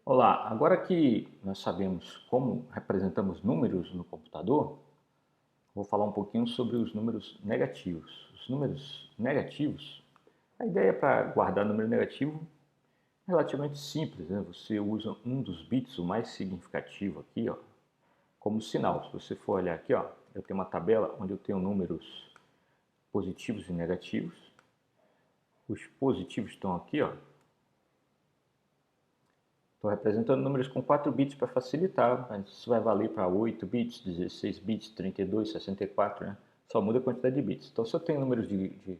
Olá, agora que nós sabemos como representamos números no computador, vou falar um pouquinho sobre os números negativos. Os números negativos, a ideia para guardar número negativo é relativamente simples, né? Você usa um dos bits, o mais significativo aqui, ó, como sinal. Se você for olhar aqui, ó, eu tenho uma tabela onde eu tenho números positivos e negativos. Os positivos estão aqui, ó. Estou representando números com 4 bits para facilitar, mas isso vai valer para 8 bits, 16 bits, 32, 64, né? Só muda a quantidade de bits. Então, se eu tenho números de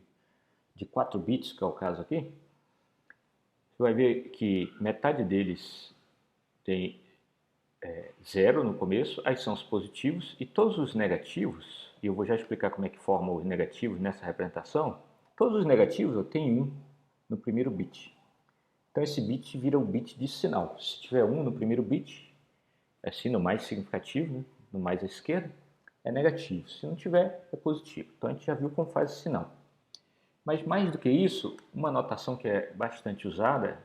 4 bits, que é o caso aqui, você vai ver que metade deles tem 0 no começo, aí são os positivos, e todos os negativos, e eu vou já explicar como é que formam os negativos nessa representação, todos os negativos eu tenho 1 no primeiro bit. Então esse bit vira o bit de sinal. Se tiver 1 no primeiro bit, assim no mais significativo, né, no mais à esquerda, é negativo. Se não tiver, é positivo. Então a gente já viu como faz esse sinal. Mas mais do que isso, uma notação que é bastante usada,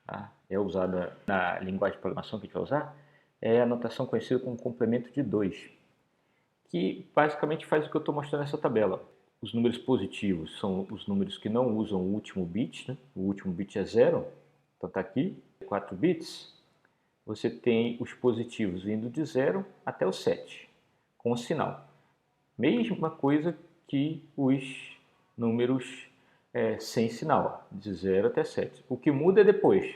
tá, é usada na linguagem de programação que a gente vai usar, é a notação conhecida como complemento de 2, que basicamente faz o que eu estou mostrando nessa tabela. Os números positivos são os números que não usam o último bit, né? O último bit é 0, então está aqui, 4 bits. Você tem os positivos indo de 0 até o 7, com o sinal. Mesma coisa que os números sem sinal, de 0 até 7. O que muda é depois.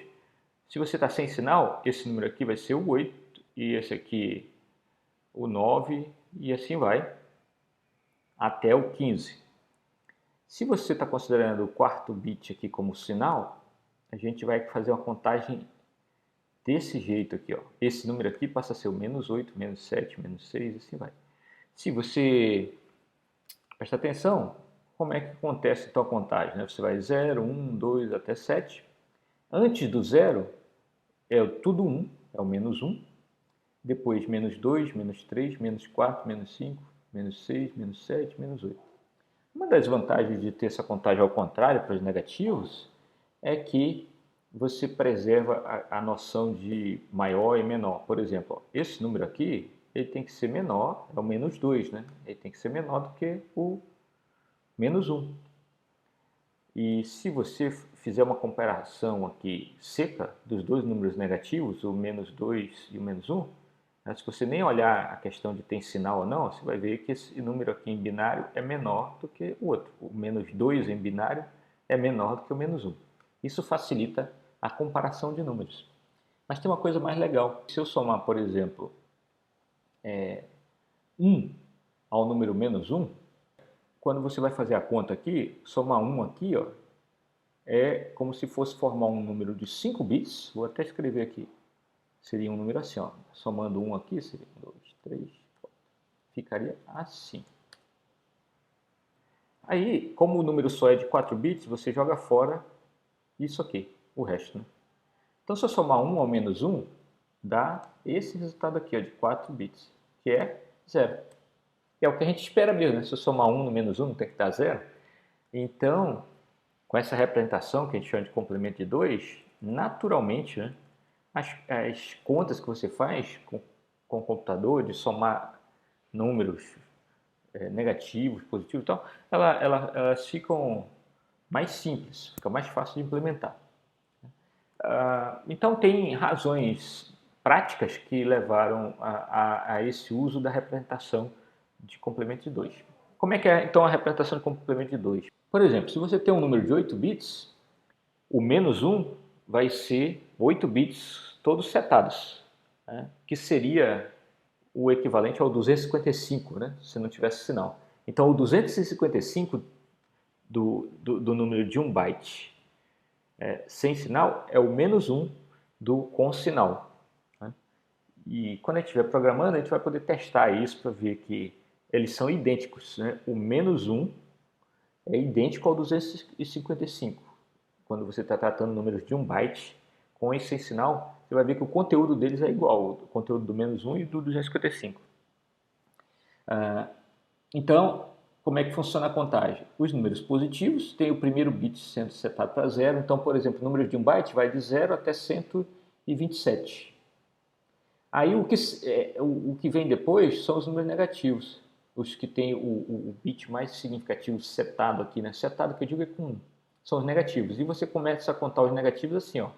Se você está sem sinal, esse número aqui vai ser o 8, e esse aqui o 9, e assim vai, até o 15. Se você está considerando o quarto bit aqui como sinal, a gente vai fazer uma contagem desse jeito aqui, ó. Esse número aqui passa a ser o menos 8, menos 7, menos 6, assim vai. Se você prestar atenção, como é que acontece então a contagem, né? Você vai 0, 1, 2 até 7. Antes do 0 é tudo 1, é o menos 1. Depois menos 2, menos 3, menos 4, menos 5, menos 6, menos 7, menos 8. Uma das vantagens de ter essa contagem ao contrário para os negativos é que você preserva a noção de maior e menor. Por exemplo, ó, esse número aqui ele tem que ser menor, é o menos 2, né? Ele tem que ser menor do que o menos 1. E se você fizer uma comparação aqui seca dos dois números negativos, o menos 2 e o menos 1, né, se você nem olhar a questão de tem sinal ou não, você vai ver que esse número aqui em binário é menor do que o outro. O menos 2 em binário é menor do que o menos 1. Isso facilita a comparação de números. Mas tem uma coisa mais legal. Se eu somar, por exemplo, 1 ao número menos 1, quando você vai fazer a conta aqui, somar 1 aqui, ó, é como se fosse formar um número de 5 bits. Vou até escrever aqui. Seria um número assim, ó. Somando 1 aqui, seria 2, 3, 4. Ficaria assim. Aí, como o número só é de 4 bits, você joga fora isso aqui, o resto, né? Então, se eu somar 1 ao menos 1, dá esse resultado aqui, ó, de 4 bits, que é 0. É o que a gente espera mesmo, né? Se eu somar 1 no menos 1, tem que dar 0. Então, com essa representação, que a gente chama de complemento de 2, naturalmente, né, as contas que você faz com o computador, de somar números negativos, positivos e tal, elas ficam mais simples, fica mais fácil de implementar. Então, tem razões práticas que levaram a esse uso da representação de complemento de 2. Como é que é, então, a representação de complemento de 2? Por exemplo, se você tem um número de 8 bits, o menos 1 vai ser 8 bits todos setados, né? Que seria o equivalente ao 255, né? Se não tivesse sinal. Então, o 255 do número de 1 byte sem sinal é o menos 1 do com sinal. Né? E quando a gente estiver programando, a gente vai poder testar isso para ver que eles são idênticos. Né? O menos 1 é idêntico ao 255. Quando você está tratando números de 1 byte com e sem sinal, você vai ver que o conteúdo deles é igual, o conteúdo do menos 1 e do 255. Então, como é que funciona a contagem? Os números positivos têm o primeiro bit sendo setado para 0. Então, por exemplo, o número de 1 byte vai de 0 até 128. e 27. Aí o que vem depois são os números negativos, os que tem o bit mais significativo setado aqui, né? Setado que eu digo é com 1, são os negativos. E você começa a contar os negativos assim, ó.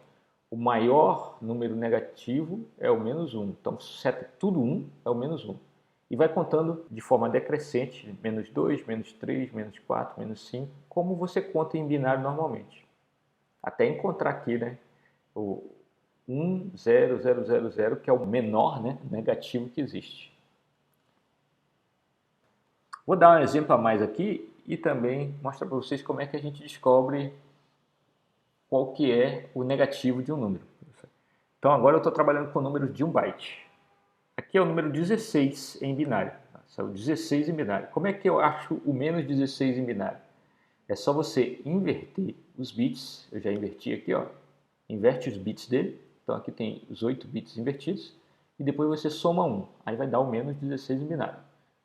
O maior número negativo é o menos 1. Então, seta tudo 1 é o menos 1. E vai contando de forma decrescente, menos 2, menos 3, menos 4, menos 5, como você conta em binário normalmente. Até encontrar aqui, né, o 1, 0, 0, 0, 0, que é o menor, né, negativo que existe. Vou dar um exemplo a mais aqui e também mostrar para vocês como é que a gente descobre qual que é o negativo de um número. Então agora eu estou trabalhando com números de 1 byte. Aqui é o número 16 em binário. Saiu 16 em binário. Como é que eu acho o menos 16 em binário? É só você inverter os bits. Eu já inverti aqui, ó. Inverte os bits dele. Então aqui tem os 8 bits invertidos. E depois você soma 1. Aí vai dar o menos 16 em binário.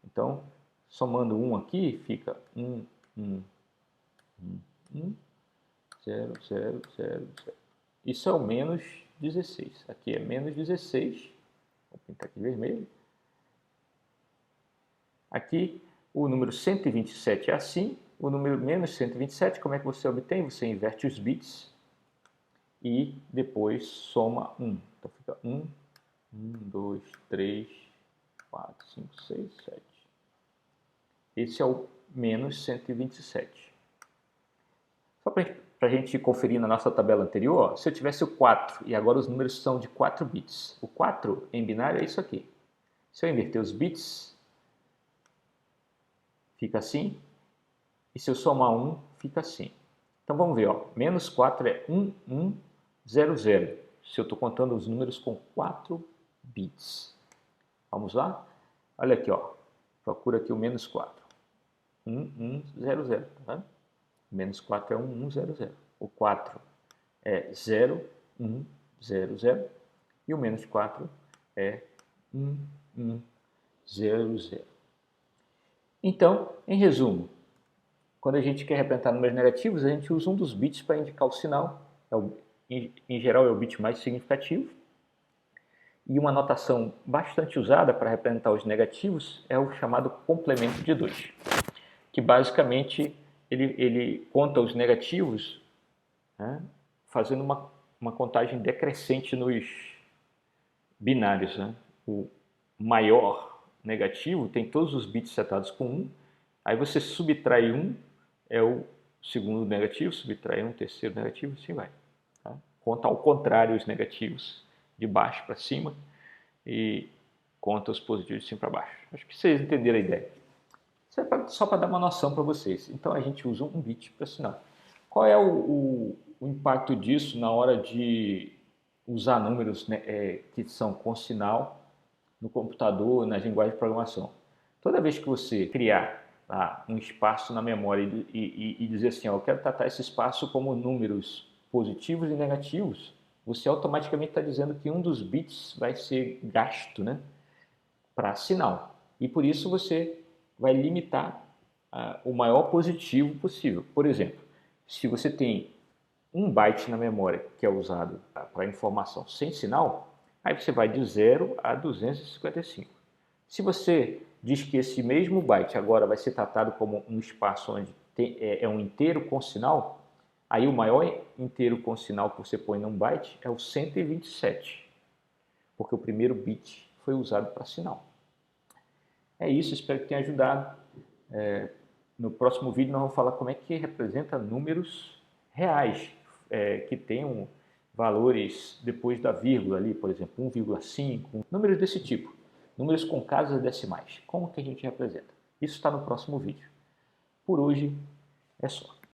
Então, somando 1 aqui, fica 1, 1, 1, 1, 0, 0, 0, 0. Isso é o menos 16. Aqui é menos 16. Vou pintar aqui vermelho. Aqui o número 127 é assim. O número menos 127, como é que você obtém? Você inverte os bits e depois soma 1. Então fica 1, 1, 2, 3, 4, 5, 6, 7. Esse é o menos 127. Só para a gente conferir na nossa tabela anterior, ó, se eu tivesse o 4 e agora os números são de 4 bits. O 4 em binário é isso aqui. Se eu inverter os bits, fica assim. E se eu somar 1, fica assim. Então vamos ver, ó. Menos 4 é 1, 1, 0, 0. Se eu estou contando os números com 4 bits. Vamos lá? Olha aqui, ó. Procura aqui o menos 4. 1, 1, 0, 0. Tá vendo? Menos 4 é 1, 1, 0, 0. O 4 é 0, 1, 0, 0. E o menos 4 é 1, 1, 0, 0. Então, em resumo, quando a gente quer representar números negativos, a gente usa um dos bits para indicar o sinal. Em geral, é o bit mais significativo. E uma notação bastante usada para representar os negativos é o chamado complemento de 2, que basicamente ele conta os negativos, né, fazendo uma contagem decrescente nos binários. Né? O maior negativo tem todos os bits setados com 1, aí você subtrai 1, é o segundo negativo, subtrai 1, terceiro negativo, assim vai. Tá? Conta ao contrário os negativos, de baixo para cima, e conta os positivos de cima para baixo. Acho que vocês entenderam a ideia. Isso é só para dar uma noção para vocês. Então a gente usa um bit para sinal. Qual é o impacto disso na hora de usar números, né, que são com sinal no computador, nas linguagens de programação? Toda vez que você criar um espaço na memória e dizer assim, ó, eu quero tratar esse espaço como números positivos e negativos, você automaticamente está dizendo que um dos bits vai ser gasto, né, para sinal. E por isso você vai limitar o maior positivo possível. Por exemplo, se você tem 1 byte na memória que é usado para informação sem sinal, aí você vai de 0 a 255. Se você diz que esse mesmo byte agora vai ser tratado como um espaço onde é um inteiro com sinal, aí o maior inteiro com sinal que você põe num byte é o 127, porque o primeiro bit foi usado para sinal. É isso, espero que tenha ajudado. No próximo vídeo nós vamos falar como é que representa números reais, que tenham valores depois da vírgula ali, por exemplo, 1,5, números desse tipo, números com casas decimais. Como que a gente representa? Isso está no próximo vídeo. Por hoje é só.